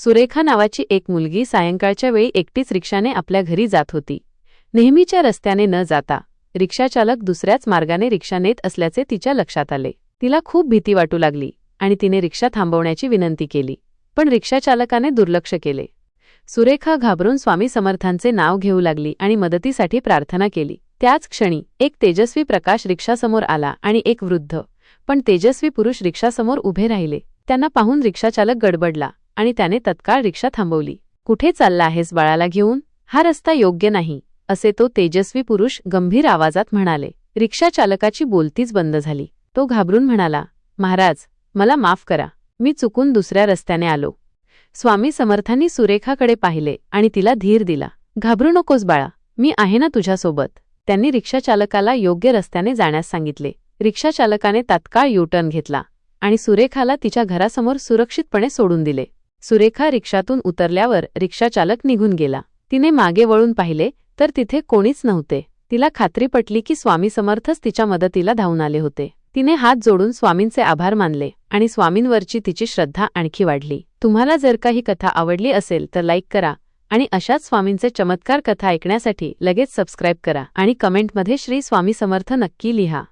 सुरेखा नावाची एक मुलगी सायंकाळच्या वेळी एकटीच रिक्षाने आपल्या घरी जात होती. नेहमीच्या रस्त्याने न जाता रिक्षाचालक दुसऱ्याच मार्गाने रिक्षा नेत असल्याचे तिच्या लक्षात आले. तिला खूप भीती वाटू लागली आणि तिने रिक्षा थांबवण्याची विनंती केली, पण रिक्षाचालकाने दुर्लक्ष केले. सुरेखा घाबरून स्वामी समर्थांचे नाव घेऊ लागली आणि मदतीसाठी प्रार्थना केली. त्याच क्षणी एक तेजस्वी प्रकाश रिक्षासमोर आला आणि एक वृद्ध पण तेजस्वी पुरुष रिक्षासमोर उभे राहिले. त्यांना पाहून रिक्षाचालक गडबडला आणि त्याने तत्काळ रिक्षा थांबवली. "कुठे चालला आहेस बाळाला घेऊन? हा रस्ता योग्य नाही," असे तो तेजस्वी पुरुष गंभीर आवाजात म्हणाले. रिक्षाचालकाची बोलतीच बंद झाली. तो घाबरून म्हणाला, "महाराज, मला माफ करा, मी चुकून दुसऱ्या रस्त्याने आलो." स्वामी समर्थांनी सुरेखाकडे पाहिले आणि तिला धीर दिला. "घाबरू नकोस बाळा, मी आहे ना तुझ्यासोबत." त्यांनी रिक्षाचालकाला योग्य रस्त्याने जाण्यास सांगितले. रिक्षाचालकाने तात्काळ यू-टर्न घेतला आणि सुरेखाला तिच्या घरासमोर सुरक्षितपणे सोडून दिले. सुरेखा रिक्षातून उतरल्यावर रिक्षाचालक निघून गेला. तिने मागे वळून पाहिले तर तिथे कोणीच नव्हते. तिला खात्री पटली की स्वामी समर्थच तिच्या मदतीला धावून आले होते. तिने हात जोडून स्वामींचे आभार मानले आणि स्वामींवरची तिची श्रद्धा आणखी वाढली. तुम्हाला जर का ही कथा आवडली असेल तर लाईक करा आणि अशाच स्वामींचे चमत्कार कथा ऐकण्यासाठी लगेच सबस्क्राईब करा आणि कमेंटमध्ये श्री स्वामी समर्थ नक्की लिहा.